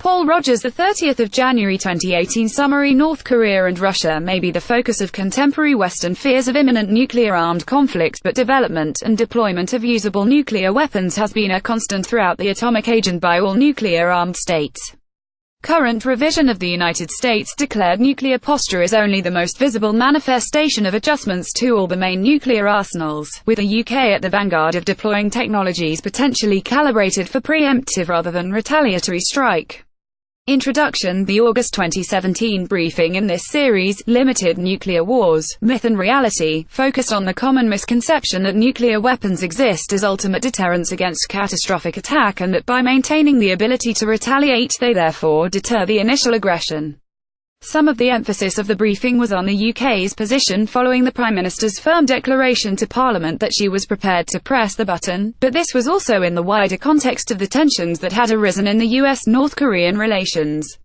Paul Rogers, 30 January 2018. Summary: North Korea and Russia may be the focus of contemporary Western fears of imminent nuclear-armed conflict, but development and deployment of usable nuclear weapons has been a constant throughout the atomic age and by all nuclear-armed states. Current revision of the United States' declared nuclear posture is only the most visible manifestation of adjustments to all the main nuclear arsenals, with the UK at the vanguard of deploying technologies potentially calibrated for pre-emptive rather than retaliatory strike. Introduction: the August 2017 briefing in this series, Limited Nuclear Wars, Myth and Reality, focused on the common misconception that nuclear weapons exist as ultimate deterrents against catastrophic attack and that by maintaining the ability to retaliate they therefore deter the initial aggression. Some of the emphasis of the briefing was on the UK's position following the Prime Minister's firm declaration to Parliament that she was prepared to press the button, but this was also in the wider context of the tensions that had arisen in the US-North Korean relations.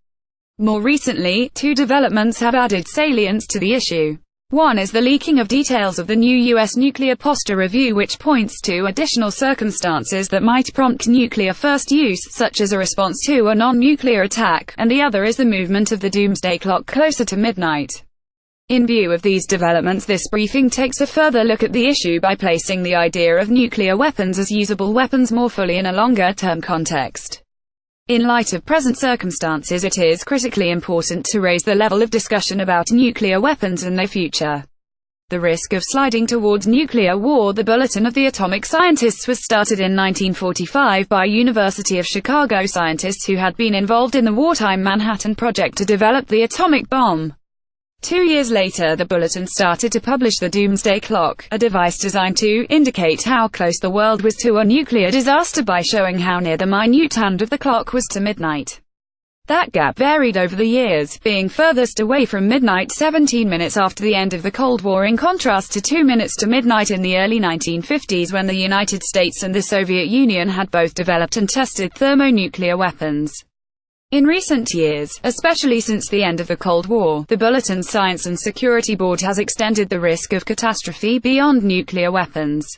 More recently, two developments have added salience to the issue. One is the leaking of details of the new U.S. nuclear posture review, which points to additional circumstances that might prompt nuclear first use, such as a response to a non-nuclear attack, and the other is the movement of the Doomsday Clock closer to midnight. In view of these developments, this briefing takes a further look at the issue by placing the idea of nuclear weapons as usable weapons more fully in a longer-term context. In light of present circumstances, it is critically important to raise the level of discussion about nuclear weapons in the future. The risk of sliding towards nuclear war. The Bulletin of the Atomic Scientists was started in 1945 by University of Chicago scientists who had been involved in the wartime Manhattan Project to develop the atomic bomb. 2 years later, the Bulletin started to publish the Doomsday Clock, a device designed to indicate how close the world was to a nuclear disaster by showing how near the minute hand of the clock was to midnight. That gap varied over the years, being furthest away from midnight 17 minutes after the end of the Cold War, in contrast to 2 minutes to midnight in the early 1950s when the United States and the Soviet Union had both developed and tested thermonuclear weapons. In recent years, especially since the end of the Cold War, the Bulletin's Science and Security Board has extended the risk of catastrophe beyond nuclear weapons.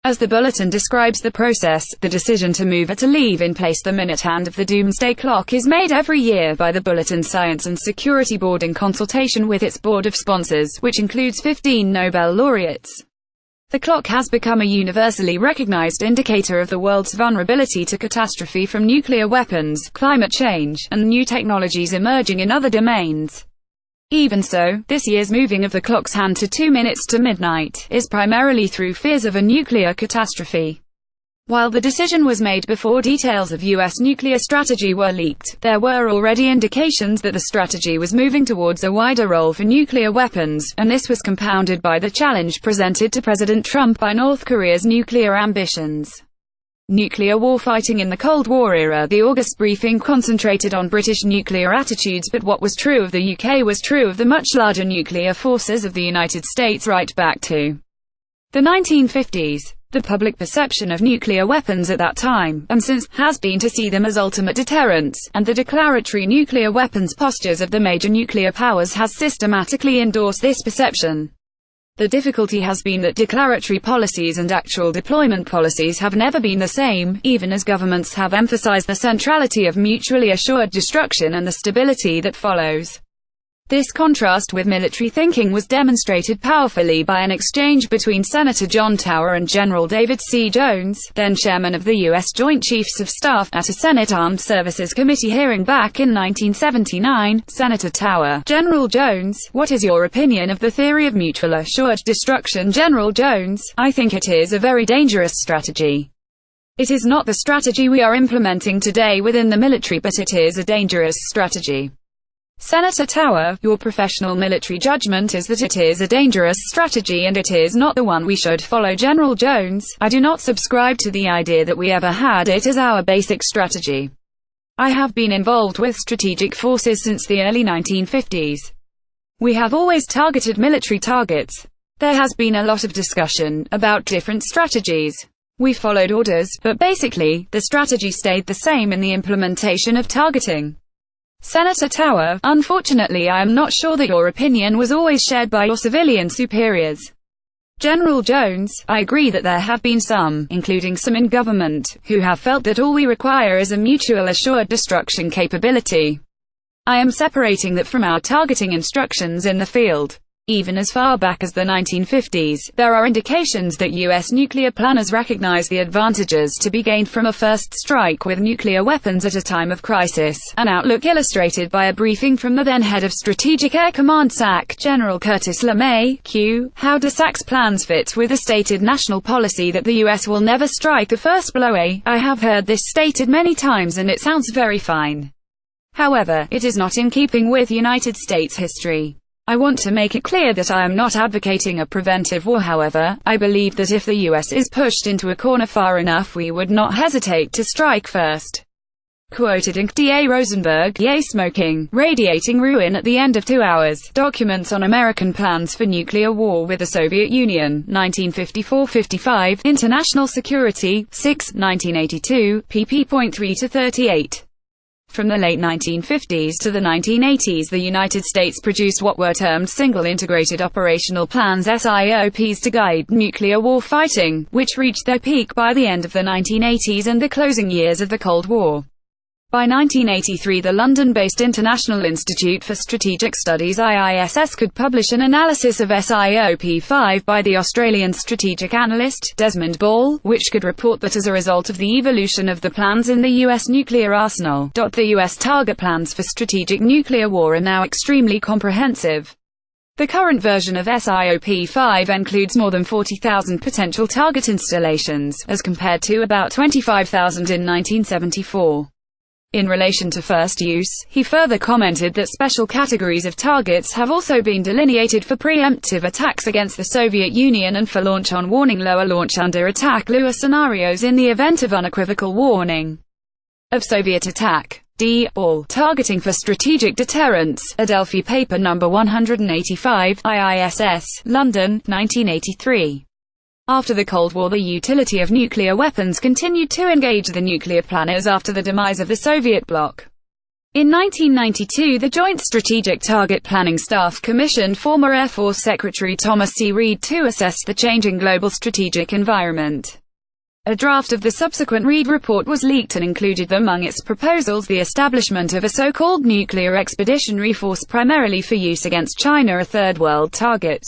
As the Bulletin describes the process, the decision to move or to leave in place the minute hand of the Doomsday Clock is made every year by the Bulletin's Science and Security Board in consultation with its board of sponsors, which includes 15 Nobel laureates. The clock has become a universally recognized indicator of the world's vulnerability to catastrophe from nuclear weapons, climate change, and new technologies emerging in other domains. Even so, this year's moving of the clock's hand to 2 minutes to midnight is primarily through fears of a nuclear catastrophe. While the decision was made before details of U.S. nuclear strategy were leaked, there were already indications that the strategy was moving towards a wider role for nuclear weapons, and this was compounded by the challenge presented to President Trump by North Korea's nuclear ambitions. Nuclear warfighting in the Cold War era. The August briefing concentrated on British nuclear attitudes, but what was true of the UK was true of the much larger nuclear forces of the United States right back to the 1950s. The public perception of nuclear weapons at that time, and since, has been to see them as ultimate deterrents, and the declaratory nuclear weapons postures of the major nuclear powers has systematically endorsed this perception. The difficulty has been that declaratory policies and actual deployment policies have never been the same, even as governments have emphasized the centrality of mutually assured destruction and the stability that follows. This contrast with military thinking was demonstrated powerfully by an exchange between Senator John Tower and General David C. Jones, then chairman of the U.S. Joint Chiefs of Staff, at a Senate Armed Services Committee hearing back in 1979. Senator Tower: General Jones, what is your opinion of the theory of mutual assured destruction? General Jones: I think it is a very dangerous strategy. It is not the strategy we are implementing today within the military, but it is a dangerous strategy. Senator Tower: your professional military judgment is that it is a dangerous strategy and it is not the one we should follow. General Jones: I do not subscribe to the idea that we ever had it as our basic strategy. I have been involved with strategic forces since the early 1950s. We have always targeted military targets. There has been a lot of discussion about different strategies. We followed orders, but basically, the strategy stayed the same in the implementation of targeting. Senator Tower: unfortunately I am not sure that your opinion was always shared by your civilian superiors. General Jones: I agree that there have been some, including some in government, who have felt that all we require is a mutual assured destruction capability. I am separating that from our targeting instructions in the field. Even as far back as the 1950s, there are indications that U.S. nuclear planners recognize the advantages to be gained from a first strike with nuclear weapons at a time of crisis, an outlook illustrated by a briefing from the then head of Strategic Air Command SAC, General Curtis LeMay. Q. How do SAC's plans fit with the stated national policy that the U.S. will never strike the first blow? I have heard this stated many times and it sounds very fine. However, it is not in keeping with United States history. I want to make it clear that I am not advocating a preventive war. However, I believe that if the U.S. is pushed into a corner far enough, we would not hesitate to strike first. Quoted in D.A. Rosenberg, Yay Smoking, Radiating Ruin at the End of 2 Hours, Documents on American Plans for Nuclear War with the Soviet Union, 1954-55, International Security, 6, 1982, pp. 3-38. From the late 1950s to the 1980s, the United States produced what were termed Single Integrated Operational Plans (SIOPs) to guide nuclear war fighting, which reached their peak by the end of the 1980s and the closing years of the Cold War. By 1983, the London-based International Institute for Strategic Studies (IISS) could publish an analysis of SIOP-5 by the Australian strategic analyst, Desmond Ball, which could report that as a result of the evolution of the plans in the U.S. nuclear arsenal, the U.S. target plans for strategic nuclear war are now extremely comprehensive. The current version of SIOP-5 includes more than 40,000 potential target installations, as compared to about 25,000 in 1974. In relation to first use, he further commented that special categories of targets have also been delineated for preemptive attacks against the Soviet Union and for launch on warning lower launch under attack Lua scenarios in the event of unequivocal warning of Soviet attack. D. All targeting for strategic deterrents, Adelphi paper number 185, IISS, London, 1983. After the Cold War, the utility of nuclear weapons continued to engage the nuclear planners after the demise of the Soviet bloc. In 1992, the Joint Strategic Target Planning Staff commissioned former Air Force Secretary Thomas C. Reed to assess the changing global strategic environment. A draft of the subsequent Reed report was leaked and included among its proposals the establishment of a so-called nuclear expeditionary force primarily for use against China or Third World targets.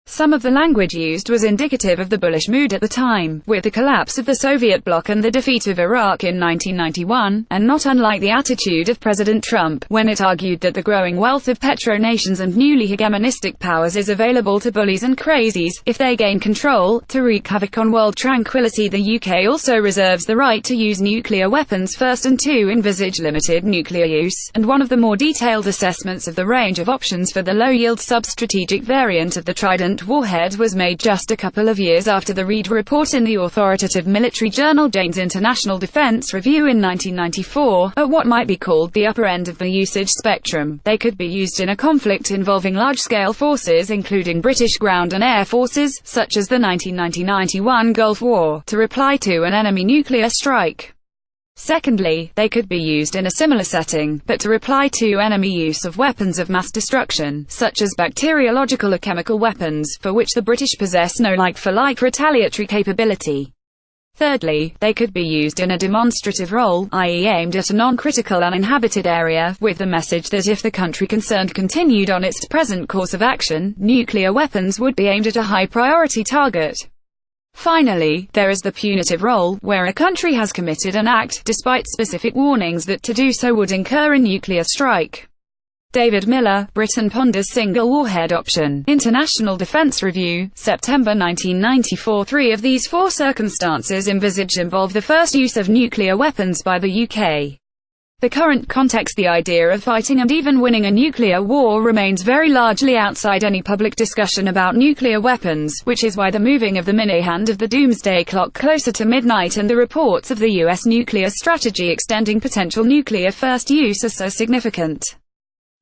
Some of the language used was indicative of the bullish mood at the time, with the collapse of the Soviet bloc and the defeat of Iraq in 1991, and not unlike the attitude of President Trump, when it argued that the growing wealth of petronations and newly hegemonistic powers is available to bullies and crazies, if they gain control, to wreak havoc on world tranquility. The UK also reserves the right to use nuclear weapons first and to envisage limited nuclear use, and one of the more detailed assessments of the range of options for the low-yield sub-strategic variant of the Trident warhead was made just a couple of years after the Reed report in the authoritative military journal Jane's International Defense Review in 1994. At what might be called the upper end of the usage spectrum, they could be used in a conflict involving large-scale forces including British ground and air forces, such as the 1990-91 Gulf War, to reply to an enemy nuclear strike. Secondly, they could be used in a similar setting, but to reply to enemy use of weapons of mass destruction, such as bacteriological or chemical weapons, for which the British possess no like-for-like retaliatory capability. Thirdly, they could be used in a demonstrative role, i.e. aimed at a non-critical uninhabited area, with the message that if the country concerned continued on its present course of action, nuclear weapons would be aimed at a high-priority target. Finally, there is the punitive role, where a country has committed an act, despite specific warnings that to do so would incur a nuclear strike. David Miller, Britain ponders single warhead option. International Defense Review, September 1994. Three of these four circumstances envisaged involve the first use of nuclear weapons by the UK. The current context, the idea of fighting and even winning a nuclear war remains very largely outside any public discussion about nuclear weapons, which is why the moving of the mini-hand of the Doomsday Clock closer to midnight and the reports of the US nuclear strategy extending potential nuclear first use are so significant.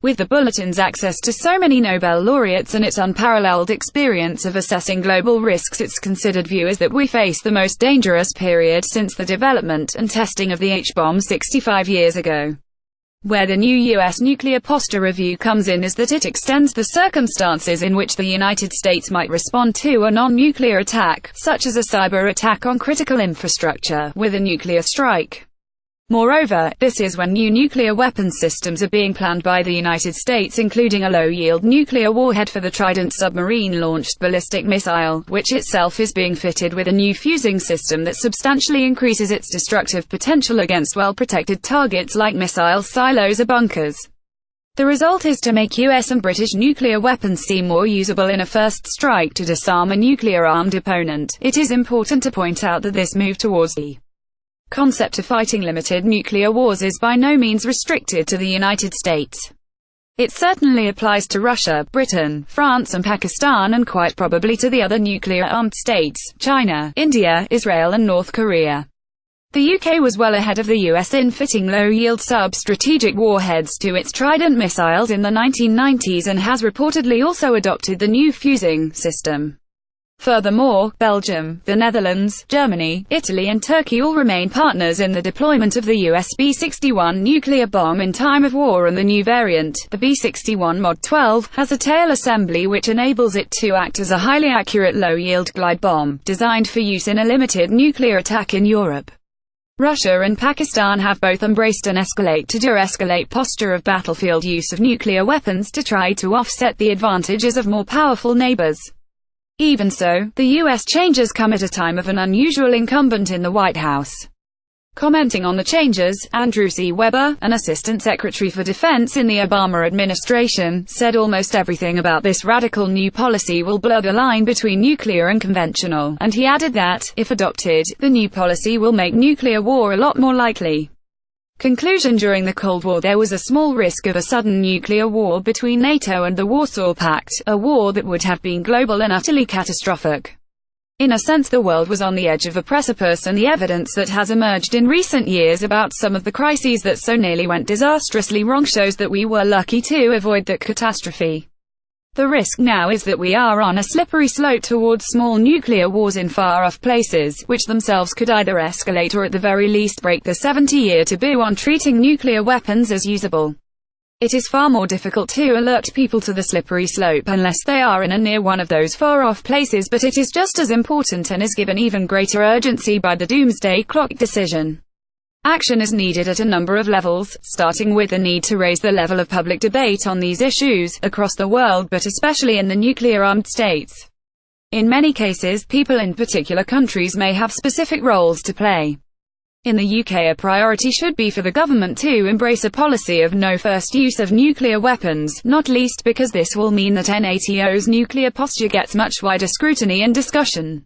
With the Bulletin's access to so many Nobel laureates and its unparalleled experience of assessing global risks, its considered view is that we face the most dangerous period since the development and testing of the H-bomb 65 years ago. Where the new U.S. nuclear posture review comes in is that it extends the circumstances in which the United States might respond to a non-nuclear attack, such as a cyber attack on critical infrastructure, with a nuclear strike. Moreover, this is when new nuclear weapons systems are being planned by the United States, including a low-yield nuclear warhead for the Trident submarine-launched ballistic missile, which itself is being fitted with a new fusing system that substantially increases its destructive potential against well-protected targets like missile silos or bunkers. The result is to make US and British nuclear weapons seem more usable in a first strike to disarm a nuclear-armed opponent. It is important to point out that this move towards the concept of fighting limited nuclear wars is by no means restricted to the United States. It certainly applies to Russia, Britain, France and Pakistan, and quite probably to the other nuclear-armed states, China, India, Israel and North Korea. The UK was well ahead of the US in fitting low-yield sub-strategic warheads to its Trident missiles in the 1990s and has reportedly also adopted the new fusing system. Furthermore, Belgium, the Netherlands, Germany, Italy and Turkey all remain partners in the deployment of the US B-61 nuclear bomb in time of war, and the new variant, the B-61 Mod 12, has a tail assembly which enables it to act as a highly accurate low-yield glide bomb, designed for use in a limited nuclear attack in Europe. Russia and Pakistan have both embraced an escalate to de-escalate posture of battlefield use of nuclear weapons to try to offset the advantages of more powerful neighbors. Even so, the U.S. changes come at a time of an unusual incumbent in the White House. Commenting on the changes, Andrew C. Weber, an Assistant Secretary for Defense in the Obama administration, said almost everything about this radical new policy will blur the line between nuclear and conventional, and he added that, if adopted, the new policy will make nuclear war a lot more likely. Conclusion: during the Cold War there was a small risk of a sudden nuclear war between NATO and the Warsaw Pact, a war that would have been global and utterly catastrophic. In a sense the world was on the edge of a precipice, and the evidence that has emerged in recent years about some of the crises that so nearly went disastrously wrong shows that we were lucky to avoid that catastrophe. The risk now is that we are on a slippery slope towards small nuclear wars in far-off places, which themselves could either escalate or at the very least break the 70-year taboo on treating nuclear weapons as usable. It is far more difficult to alert people to the slippery slope unless they are in and near one of those far-off places, but it is just as important and is given even greater urgency by the Doomsday Clock decision. Action is needed at a number of levels, starting with the need to raise the level of public debate on these issues, across the world but especially in the nuclear-armed states. In many cases, people in particular countries may have specific roles to play. In the UK a priority should be for the government to embrace a policy of no first use of nuclear weapons, not least because this will mean that NATO's nuclear posture gets much wider scrutiny and discussion.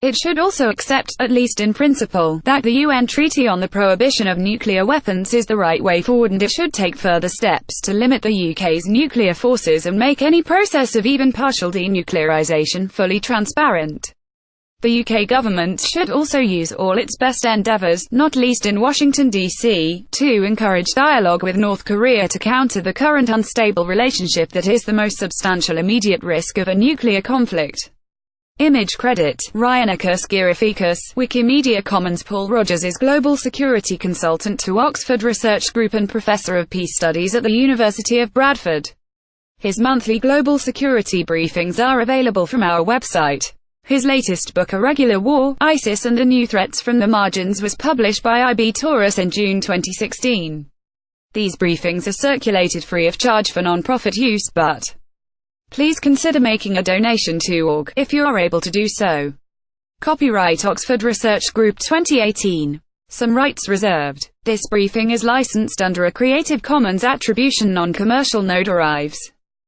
It should also accept, at least in principle, that the UN Treaty on the Prohibition of Nuclear Weapons is the right way forward, and it should take further steps to limit the UK's nuclear forces and make any process of even partial denuclearization fully transparent. The UK government should also use all its best endeavours, not least in Washington, D.C., to encourage dialogue with North Korea to counter the current unstable relationship that is the most substantial immediate risk of a nuclear conflict. Image credit, Ryanicus Girificus, Wikimedia Commons. Paul Rogers is Global Security Consultant to Oxford Research Group and Professor of Peace Studies at the University of Bradford. His monthly global security briefings are available from our website. His latest book, Irregular War, ISIS and the New Threats from the Margins, was published by IB Tauris in June 2016. These briefings are circulated free of charge for non-profit use, but please consider making a donation to org, if you are able to do so. Copyright Oxford Research Group 2018. Some rights reserved. This briefing is licensed under a Creative Commons Attribution Non-Commercial No Derives.